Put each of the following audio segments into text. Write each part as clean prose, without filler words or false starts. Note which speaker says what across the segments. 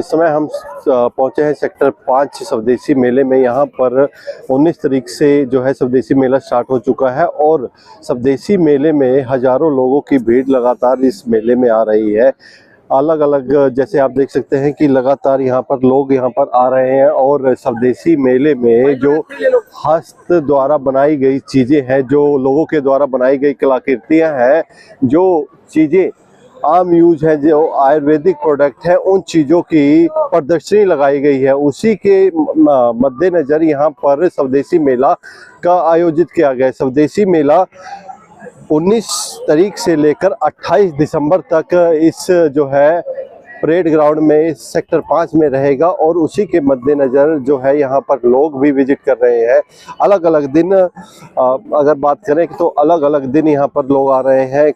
Speaker 1: इस समय हम पहुंचे हैं सेक्टर 5 स्वदेशी मेले में। यहाँ पर 19 तारीख से जो है स्वदेशी मेला स्टार्ट हो चुका है और स्वदेशी मेले में हजारों लोगों की भीड़ लगातार इस मेले में आ रही है। अलग अलग जैसे आप देख सकते हैं कि लगातार यहाँ पर लोग यहाँ पर आ रहे हैं और स्वदेशी मेले में जो हस्त द्वारा बनाई गई चीज़ें हैं, जो लोगों के द्वारा बनाई गई कलाकृतियाँ हैं, जो चीज़ें आम यूज है, जो आयुर्वेदिक प्रोडक्ट है, उन चीज़ों की प्रदर्शनी लगाई गई है। उसी के मद्देनज़र यहाँ पर स्वदेशी मेला का आयोजित किया गया है। स्वदेशी मेला 19 तारीख से लेकर 28 दिसंबर तक इस जो है परेड ग्राउंड में सेक्टर 5 में रहेगा और उसी के मद्देनज़र जो है यहाँ पर लोग भी विजिट कर रहे हैं। अलग अलग दिन अगर बात करें तो अलग अलग दिन यहाँ पर लोग आ रहे हैं।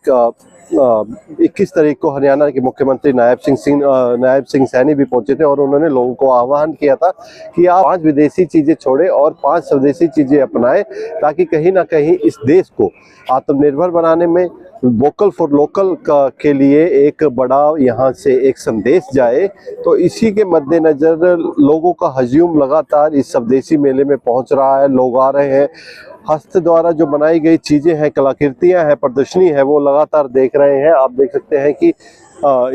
Speaker 1: 21 तारीख को हरियाणा के मुख्यमंत्री नायब सिंह सैनी भी पहुंचे थे और उन्होंने लोगों को आह्वान किया था कि आप 5 विदेशी चीज़ें छोड़ें और 5 स्वदेशी चीज़ें अपनाएं, ताकि कहीं ना कहीं इस देश को आत्मनिर्भर बनाने में वोकल फॉर लोकल के लिए एक बड़ा यहाँ से एक संदेश जाए। तो इसी के मद्देनज़र लोगों का हजूम लगातार इस स्वदेशी मेले में पहुँच रहा है। लोग आ रहे हैं, हस्त द्वारा जो बनाई गई चीज़ें हैं, कलाकृतियाँ हैं, प्रदर्शनी है, वो लगातार देख रहे हैं। आप देख सकते हैं कि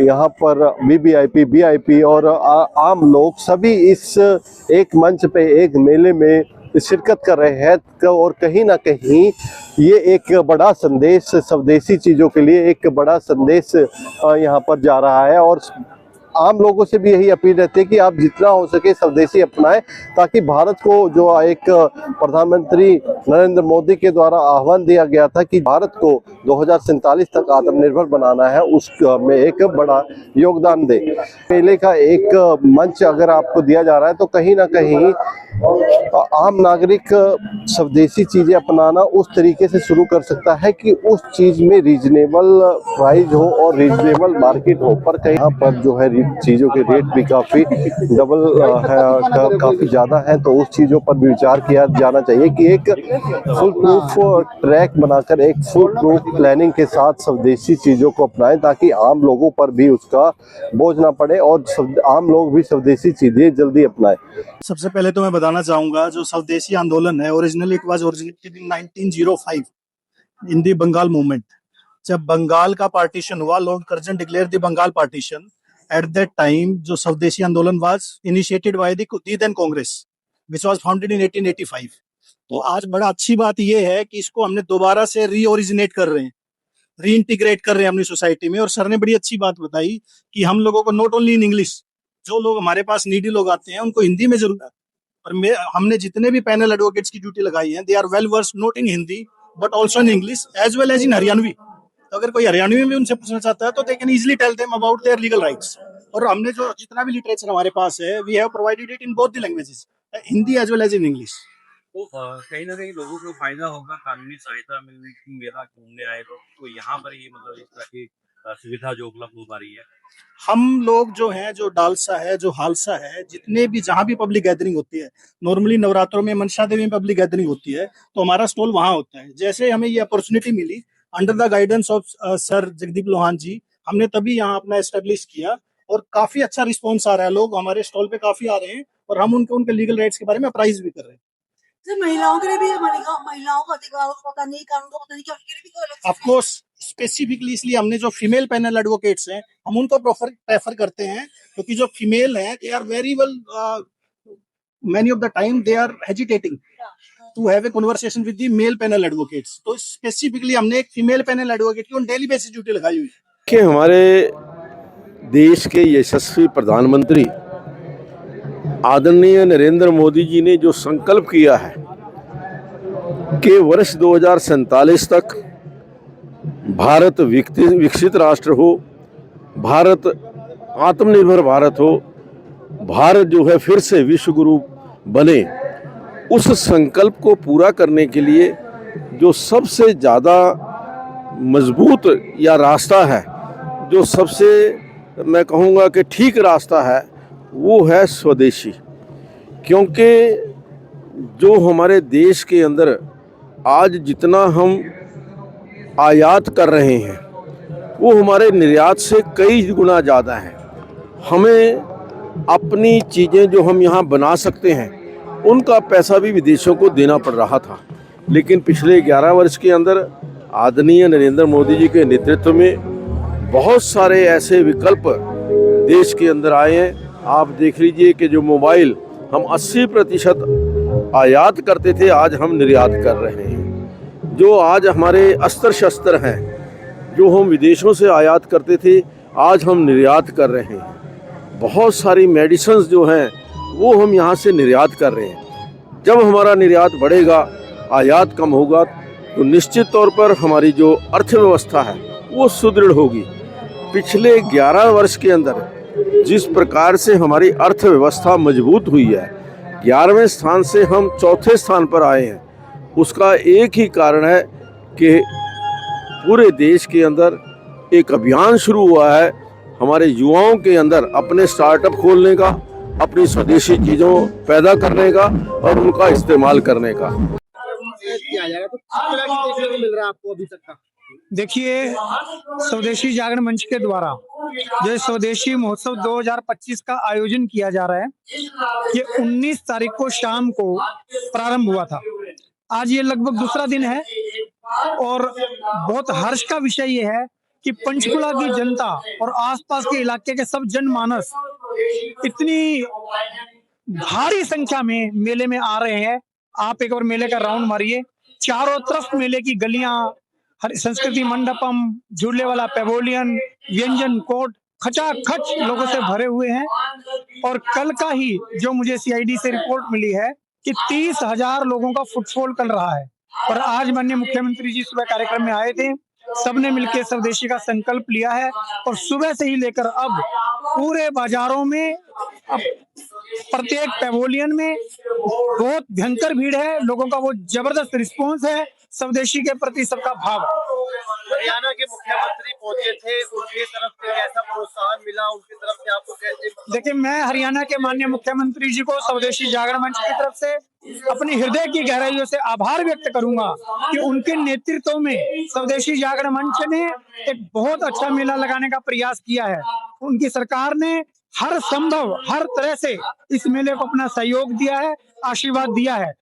Speaker 1: यहाँ पर वीवीआईपी, वीआईपी और आम लोग सभी इस एक मंच पे एक मेले में शिरकत कर रहे हैं और कहीं ना कहीं ये एक बड़ा संदेश स्वदेशी चीज़ों के लिए एक बड़ा संदेश यहाँ पर जा रहा है। और आम लोगों से भी यही अपील रहती है कि आप जितना हो सके स्वदेशी अपनाएं, ताकि भारत को जो एक प्रधानमंत्री नरेंद्र मोदी के द्वारा आह्वान दिया गया था कि भारत को 2047 तक आत्मनिर्भर बनाना है, उसमें एक बड़ा योगदान दे। मेले का एक मंच अगर आपको दिया जा रहा है तो कहीं ना कहीं आम नागरिक स्वदेशी चीज़ें अपनाना उस तरीके से शुरू कर सकता है कि उस चीज़ में रीजनेबल प्राइस हो और रीजनेबल मार्केट हो। पर कहीं यहाँ पर जो है चीज़ों के रेट भी काफ़ी डबल है, काफ़ी ज़्यादा है। तो उस चीज़ों पर भी विचार किया जाना चाहिए कि एक फुल प्रूफ ट्रैक बनाकर एक फुल प्रूफ प्लानिंग के साथ स्वदेशी चीज़ों को अपनाएं, ताकि आम लोगों पर भी उसका बोझ ना पड़े और आम लोग भी स्वदेशी चीज़ें जल्दी अपनाएं।
Speaker 2: सबसे पहले तो मैं बताना चाहूंगा, जो स्वदेशी आंदोलन है originally it was originated in 1905 in the Bengal movement. जब बंगाल का पार्टीशन हुआ, Lord Curzon declare the Bengal partition. At that time जो स्वदेशी आंदोलन was initiated by the then Congress which was founded in 1885। तो आज बड़ा अच्छी बात यह है कि इसको हमने दोबारा से रीओरिजिनेट कर रहे हैं, रीइंटीग्रेट कर रहे हैं अपनी सोसाइटी में। और सर ने बड़ी अच्छी बात बताई कि हम लोगों को नॉट ओनली इन इंग्लिश, जो लोग हमारे पास नीडी लोग आते हैं उनको हिंदी में जरूरत है, और हमने जितने भी पैनल एडवोकेट्स की ड्यूटी लगाई है, they are well versed not in Hindi but also in English as well as in Haryanvi. तो अगर कोई हरियाणवी में भी उनसे पूछना चाहता है तो they can easily tell them about their legal rights. और हमने जो जितना भी लिटरेचर हमारे पास है, we have provided it in both the languages, Hindi as well as in English.
Speaker 3: तो कहीं ना कहीं लोगों को फायदा होगा, कानूनी सहायता मिलने की, मेला घूमने आए तो यहाँ पर ये मतलब इस तरह की सुविधा जो उपलब्ध हो पा रही है।
Speaker 2: हम लोग जो हैं, जो डालसा है, जो हालसा है, जितने भी जहाँ भी पब्लिक गैदरिंग होती है, नॉर्मली नवरात्रों में मनसा देवी में पब्लिक गैदरिंग होती है, तो हमारा स्टॉल वहाँ होता है। जैसे हमें ये अपॉर्चुनिटी मिली under the guidance of sir Jagdeep Lohan ji, हमने तभी यहाँ अपना एस्टेब्लिश किया और काफी अच्छा रिस्पॉन्स आ रहा है। लोग हमारे स्टॉल पे काफी आ रहे हैं और हम उनके लीगल राइट्स के बारे में अप्राइज भी कर रहे हैं।
Speaker 4: महिलाओं के लिए भी, महिलाओं को अधिकार का नहीं, कानून को पता नहीं क्या, उसके लिए भी कोई
Speaker 2: ऑफ कोर्स स्पेसिफिकली इसलिए हमने जो फीमेल पैनल एडवोकेट्स हैं हम उनको प्रेफर करते हैं, क्योंकि जो फीमेल हैं they are very well, many of the time they are hesitating to have a conversation with the male panel advocates. तो स्पेसिफिकली हमने एक फीमेल पैनल एडवोकेट की ऑन डेली बेसिस ड्यूटी लगाई हुई है।
Speaker 5: कि हमारे देश के यशस्वी प्रधानमंत्री आदरणीय नरेंद्र मोदी जी ने जो संकल्प किया है कि वर्ष 2047 तक भारत विकसित राष्ट्र हो, भारत आत्मनिर्भर भारत हो, भारत जो है फिर से विश्व गुरु बने, उस संकल्प को पूरा करने के लिए जो सबसे ज़्यादा मजबूत या रास्ता है, जो सबसे मैं कहूँगा कि ठीक रास्ता है, वो है स्वदेशी। क्योंकि जो हमारे देश के अंदर आज जितना हम आयात कर रहे हैं वो हमारे निर्यात से कई गुना ज़्यादा है। हमें अपनी चीज़ें जो हम यहाँ बना सकते हैं उनका पैसा भी विदेशों को देना पड़ रहा था। लेकिन पिछले 11 वर्ष के अंदर आदरणीय नरेंद्र मोदी जी के नेतृत्व में बहुत सारे ऐसे विकल्प देश के अंदर आए हैं। आप देख लीजिए कि जो मोबाइल हम 80% आयात करते थे, आज हम निर्यात कर रहे हैं। जो आज हमारे अस्त्र शस्त्र हैं जो हम विदेशों से आयात करते थे, आज हम निर्यात कर रहे हैं। बहुत सारी मेडिसिन्स जो हैं वो हम यहाँ से निर्यात कर रहे हैं। जब हमारा निर्यात बढ़ेगा, आयात कम होगा, तो निश्चित तौर पर हमारी जो अर्थव्यवस्था है वो सुदृढ़ होगी। पिछले 11 वर्ष के अंदर जिस प्रकार से हमारी अर्थव्यवस्था मजबूत हुई है, 11वें स्थान से हम 4थे स्थान पर आए हैं, उसका एक ही कारण है कि पूरे देश के अंदर एक अभियान शुरू हुआ है हमारे युवाओं के अंदर अपने स्टार्टअप खोलने का, अपनी स्वदेशी चीज़ों पैदा करने का और उनका इस्तेमाल करने का।
Speaker 6: किया जाएगा तो किस तरह की देखने को मिल रहा है आपको अभी तक का?
Speaker 7: देखिए, स्वदेशी जागरण मंच के द्वारा जो स्वदेशी महोत्सव 2025 का आयोजन किया जा रहा है, ये 19 तारीख को शाम को प्रारंभ हुआ था। आज ये लगभग दूसरा दिन है और बहुत हर्ष का विषय ये है कि पंचकुला की जनता और आसपास के इलाके के सब जनमानस इतनी भारी संख्या में मेले में आ रहे हैं। आप एक बार मेले का राउंड मारिए, चारों तरफ मेले की गलियां, संस्कृति मंडपम, झूले वाला पेवेलियन, व्यंजन कोर्ट खचाखच लोगों से भरे हुए हैं। और कल का ही जो मुझे सीआईडी से रिपोर्ट मिली है कि 30,000 लोगों का फुटफॉल कल रहा है। और आज माननीय मुख्यमंत्री जी सुबह कार्यक्रम में आए थे, सबने मिलकर स्वदेशी का संकल्प लिया है और सुबह से ही लेकर अब पूरे बाजारों में, अब प्रत्येक पेवेलियन में बहुत भयंकर भीड़ है। लोगों का वो जबरदस्त रिस्पॉन्स है, स्वदेशी के प्रति सबका भाव।
Speaker 6: हरियाणा के मुख्यमंत्री पहुंचे थे, उनकी तरफ से कैसा प्रोत्साहन मिला, उनकी तरफ से आपको कैसे?
Speaker 7: देखिए, मैं हरियाणा के माननीय मुख्यमंत्री जी को स्वदेशी जागरण मंच की तरफ से अपनी हृदय की गहराइयों से आभार व्यक्त करूंगा कि उनके नेतृत्व में स्वदेशी जागरण मंच ने एक बहुत अच्छा मेला लगाने का प्रयास किया है। उनकी सरकार ने हर संभव, हर तरह से इस मेले को अपना सहयोग दिया है, आशीर्वाद दिया है।